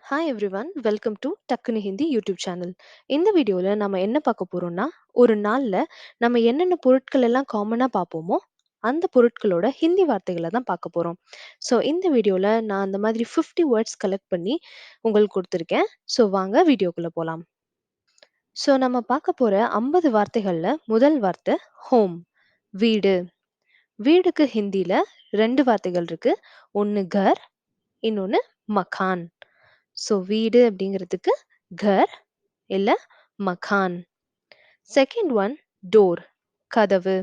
Hi everyone, welcome to டக்குனு Hindi YouTube channel. இந்த வீடியோல நம்ம என்ன பார்க்க போறோம்னா, ஒரு நாள்ல நம்ம என்னென்ன பொருட்கள் எல்லாம் காமனா பார்ப்போமோ, அந்த பொருட்களோட ஹிந்தி வார்த்தைகள தான் பார்க்க போறோம். ஸோ இந்த வீடியோல நான் அந்த மாதிரி 50 வேர்ட்ஸ் கலெக்ட் பண்ணி உங்களுக்கு குடுத்துருக்கேன். ஸோ வாங்க வீடியோக்குள்ள போலாம். ஸோ நம்ம பார்க்க போற 50 வார்த்தைகள்ல முதல் வார்த்தை ஹோம், வீடு. வீடுக்கு ஹிந்தில 2 வார்த்தைகள் இருக்கு. ஒண்ணு கர், இன்னொன்னு மகான். ஸோ வீடு அப்படிங்கிறதுக்கு கர் இல்ல மகான். செகண்ட் ஒன் டோர், கதவு.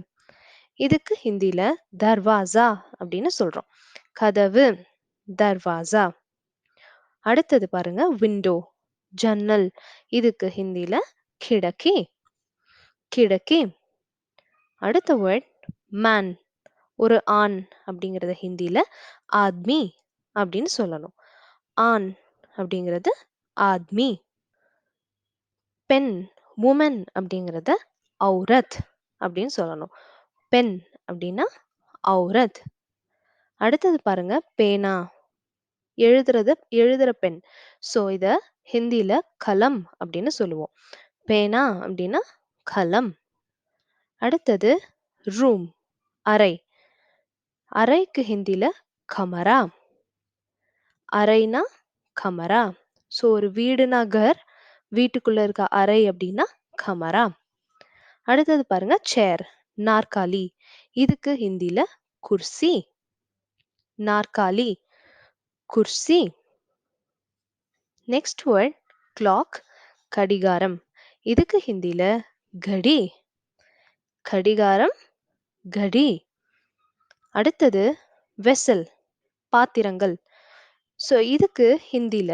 இதுக்கு ஹிந்தில தர்வாசா அப்படின்னு சொல்றோம். கதவு, தர்வாசா. அடுத்தது பாருங்க விண்டோ, ஜன்னல். இதுக்கு ஹிந்தில கிடக்கி, கிடக்கி. அடுத்த வேர்ட் மேன், ஒரு ஆண் அப்படிங்கிறத ஹிந்தில ஆத்மி அப்படின்னு சொல்லணும். ஆண் அப்படிங்கிறது ஆத்மி. பெண், வுமன் அப்படிங்கிறத ஔரத் அப்படின்னு சொல்லணும். பெண் அப்படின்னா ஔரத். அடுத்தது பாருங்க பேனா, எழுதுறது எழுதுற பெண். ஸோ இத ஹிந்தில கலம் அப்படின்னு சொல்லுவோம். பேனா அப்படின்னா கலம். அடுத்தது ரூம், அறை. அறைக்கு ஹிந்தில கமரா. அறைனா கமரா. ஸோ ஒரு வீடுனா கர், வீட்டுக்குள்ள இருக்க அறை அப்படின்னா கமரா. அடுத்தது பாருங்க சேர், நாற்காலி. இதுக்கு ஹிந்தில குர்சி, நாற்காலி, குர்சி. நெக்ஸ்ட் வேர்ட் கிளாக், கடிகாரம். இதுக்கு ஹிந்தில கடி, கடிகாரம், கடி. அடுத்தது வெசல், பாத்திரங்கள். ஸோ இதுக்கு ஹிந்தில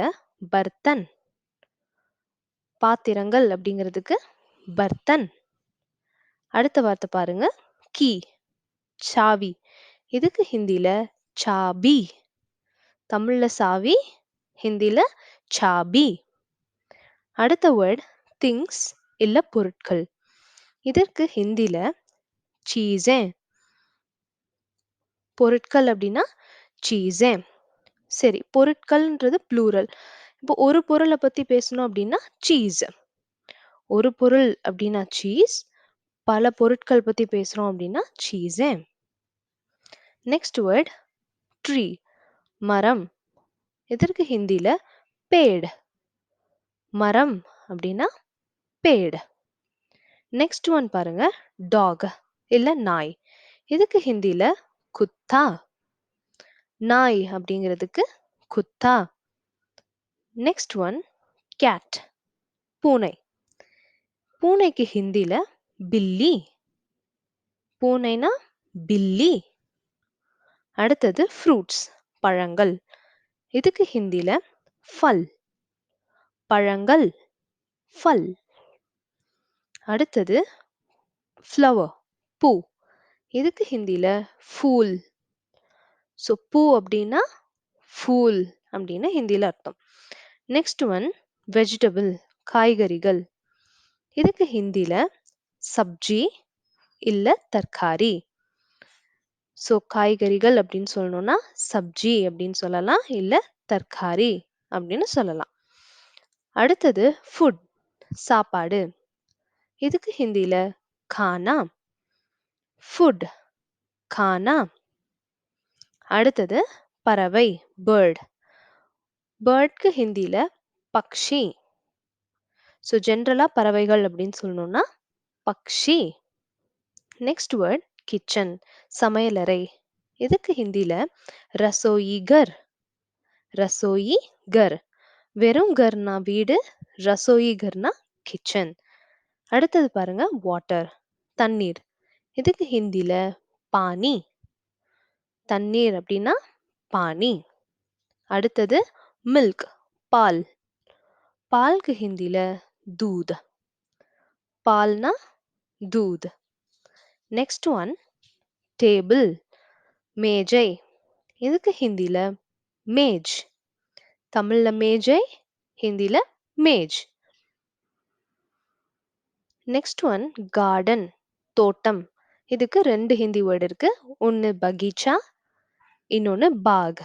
பர்த்தன், பாத்திரங்கள் அப்படிங்கிறதுக்கு பர்த்தன். அடுத்த வார்த்தை பாருங்க கீ, சாவி. இதுக்கு ஹிந்தில சாபி, தமிழ்ல சாவி, ஹிந்தில சாபி. அடுத்த வேர்ட் திங்ஸ் இல்ல பொருட்கள். இதற்கு ஹிந்தில சீஸே, பொருட்கள் அப்படின்னா சீஸே. சரி, பொருட்கள்ன்றது ப்ளூரல். இப்போ ஒரு பொருளை பத்தி பேசணும் அப்படின்னா சீஸ். ஒரு பொருள் அப்படின்னா சீஸ், பல பொருட்கள் பத்தி பேசுறோம் அப்படின்னா சீஸே. நெக்ஸ்ட் வேர்ட் ட்ரீ, மரம். இதற்கு ஹிந்தில பேட், மரம் அப்படின்னா பேட். நெக்ஸ்ட் ஒன் பாருங்க டாக் இல்ல நாய். இதுக்கு ஹிந்தில குத்தா, நாய் அப்படிங்கிறதுக்கு குத்தா. நெக்ஸ்ட் ஒன் கேட், பூனை. பூனைக்கு ஹிந்தில பில்லி, பூனைனா பில்லி. அடுத்தது ஃப்ரூட்ஸ், பழங்கள். இதுக்கு ஹிந்தில ஃபல், பழங்கள், ஃபல். அடுத்தது ஃப்ளவர், பூ. இதுக்கு ஹிந்தில ஃபூல். ஸோ பூ அப்படின்னா ஃபூல் அப்படின்னு ஹிந்தில அர்த்தம். நெக்ஸ்ட் ஒன் வெஜிடபிள், காய்கறிகள். இதுக்கு ஹிந்தில சப்ஜி இல்ல தர்காரி. ஸோ காய்கறிகள் அப்படின்னு சொல்லணும்னா சப்ஜி அப்படின்னு சொல்லலாம், இல்ல தர்காரி அப்படின்னு சொல்லலாம். அடுத்தது ஃபுட், சாப்பாடு. இதுக்கு ஹிந்தில கானா, ஃபுட், கானா. அடுத்தது பறவை, பேர்ட். பேர்ட்க்கு ஹிந்தில பக்ஷி. ஸோ ஜென்ரலா பறவைகள் அப்படின்னு சொல்லணும்னா பக்ஷி. நெக்ஸ்ட் வேர்ட் கிச்சன், சமையலறை. இதுக்கு ஹிந்தில ரசோயி கர், ரசோயி கர். வெறும் கர்னா வீடு, ரசோயி கர்னா கிச்சன். அடுத்தது பாருங்க வாட்டர், தண்ணீர். இதுக்கு ஹிந்தில பானி, தண்ணீர் அப்படின்னா பானி. அடுத்தது மில்க், பால். பால்க்கு ஹிந்தில தூத், பால்னா தூத். நெக்ஸ்ட் ஒன் டேபிள், மேஜை. இதுக்கு ஹிந்தில மேஜ், தமிழ்ல மேஜை, ஹிந்தில மேஜ். நெக்ஸ்ட் ஒன் கார்டன், தோட்டம். இதுக்கு 2 ஹிந்தி வேர்ட் இருக்கு. ஒன்னு பகீச்சா, இன்னொன்னு பாக்.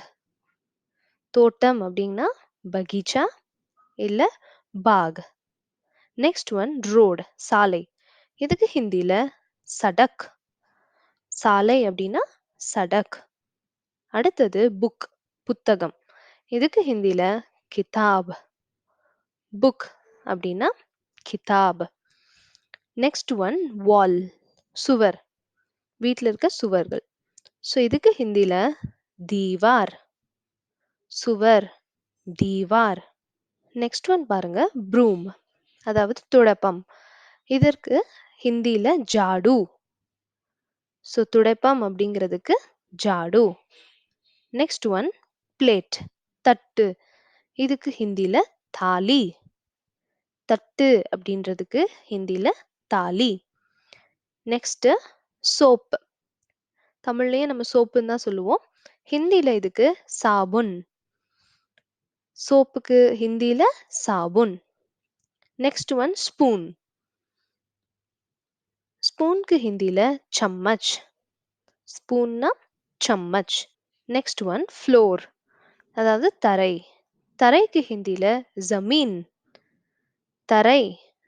தோட்டம் அப்படின்னா பகீச்சா இல்ல பாக். நெக்ஸ்ட் ஒன் ரோட் சாலை. இதுக்கு ஹிந்தில சடக். சாலை அப்படின்னா சடக். அடுத்தது புக் புத்தகம். இதுக்கு ஹிந்தில கிதாப். புக் அப்படின்னா கிதாப். நெக்ஸ்ட் ஒன் வால் சுவர். வீட்ல இருக்க சுவர்கள். ஸோ இதுக்கு ஹிந்தில தீவார். சுவர் தீவார். நெக்ஸ்ட் ஒன் பாருங்க ப்ரூம் அதாவது துடைப்பம். இதற்கு ஹிந்தில ஜாடு. ஸோ துடைப்பம் அப்படிங்கிறதுக்கு ஜாடு. நெக்ஸ்ட் ஒன் பிளேட் தட்டு. இதுக்கு ஹிந்தில தாலி. தட்டு அப்படின்றதுக்கு ஹிந்தில தாலி. Next soap. தமிழ்லயே நம்ம சோப்புன்னு தான் சொல்லுவோம். ஹிந்தில இதுக்கு சாபுன். சோப்புக்கு ஹிந்தில சாபுன். Next one spoon. ஸ்பூனுக்கு ஹிந்தில சம்மச். ஸ்பூன்னா சம்மச். நெக்ஸ்ட் ஒன் ஃப்ளோர் அதாவது தரை. தரைக்கு ஹிந்தில ஜமீன். தரை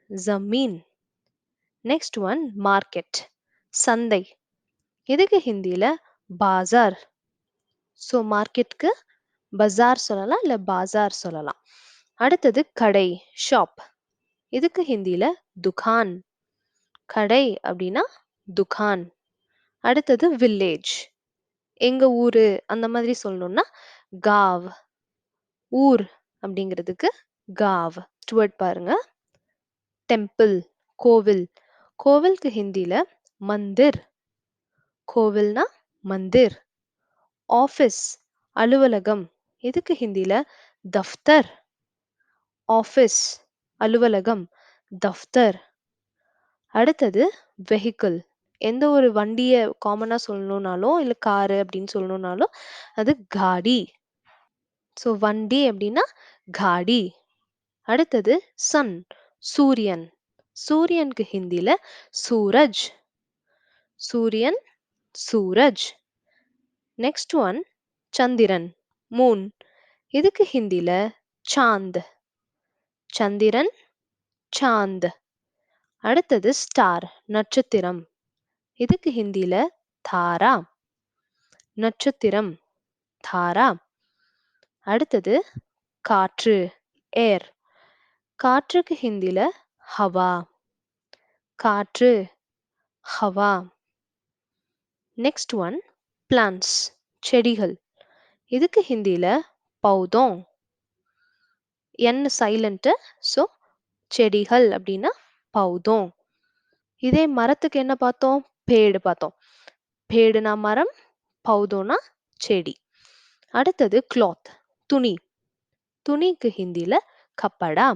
ஜமீன். நெக்ஸ்ட் ஒன் மார்க்கெட் சந்தை. இதுக்கு ஹிந்தில பாசார். ஸோ மார்க்கெட்க்கு பஜார் சொல்லலாம் இல்ல பாசார் சொல்லலாம். அடுத்தது கடை ஷாப். இதுக்கு ஹிந்தில துகான். கடை அப்படின்னா துகான். அடுத்தது வில்லேஜ் எங்க ஊரு அந்த மாதிரி சொல்லணும்னா காவ். ஊர் அப்படிங்கிறதுக்கு காவ். வேர்ட் பாருங்க டெம்பிள் கோவில். கோவிலுக்கு ஹிந்தில மந்திர். கோவில்னா மந்திர். ஆஃபீஸ் அலுவலகம். இதுக்கு ஹிந்தில தஃப்தர். ஆஃபீஸ் அலுவலகம் தஃப்தர். அடுத்தது வெஹிக்கிள். எந்த ஒரு வண்டிய காமனா சொல்லணும்னாலும் இல்ல காரு அப்படின்னு சொல்லணும்னாலும் அது காடி. ஸோ வண்டி அப்படின்னா காடி. அடுத்தது சன் சூரியன். சூரியனுக்கு ஹிந்தில சூரஜ். சூரியன் சூரஜ். நெக்ஸ்ட் ஒன் சந்திரன் மூன். இதுக்கு ஹிந்தில சாந்த். சந்திரன் சாந்த். அடுத்தது ஸ்டார் நட்சத்திரம். இதுக்கு ஹிந்தில தாரா. நட்சத்திரம் தாரா. அடுத்தது காற்று ஏர். காற்றுக்கு ஹிந்தில ஹவா. காற்று ஹவா. நெக்ஸ்ட் ஒன் பிளான்ட்ஸ் செடிகள். இதுக்கு ஹிந்தில பௌதோம். என் சைலண்ட். ஸோ செடிகள் அப்படின்னா பௌதோம். இதே மரத்துக்கு என்ன பார்த்தோம் பேடு பார்த்தோம். பேடுனா மரம் பௌதோனா செடி. அடுத்தது கிளாத் துணி. துணிக்கு ஹிந்தில கப்படா.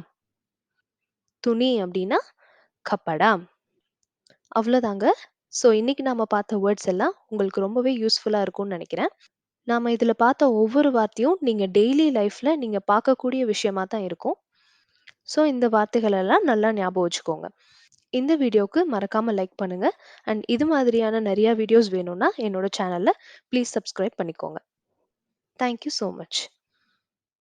துணி அப்படின்னா கப்படா. அவ்வளோதாங்க. ஸோ இன்னைக்கு நாம பார்த்த வேர்ட்ஸ் எல்லாம் உங்களுக்கு ரொம்பவே யூஸ்ஃபுல்லா இருக்கும்னு நினைக்கிறேன். நாம இதுல பார்த்த ஒவ்வொரு வார்த்தையும் நீங்க டெய்லி லைஃப்ல நீங்க பார்க்கக்கூடிய விஷயமா தான் இருக்கும். ஸோ இந்த வார்த்தைகள் எல்லாம் நல்லா ஞாபகம் வச்சுக்கோங்க. இந்த வீடியோக்கு மறக்காம லைக் பண்ணுங்க. அண்ட் இது மாதிரியான நிறைய வீடியோஸ் வேணும்னா என்னோட சேனல்ல ப்ளீஸ் சப்ஸ்கிரைப் பண்ணிக்கோங்க. Thank you so much.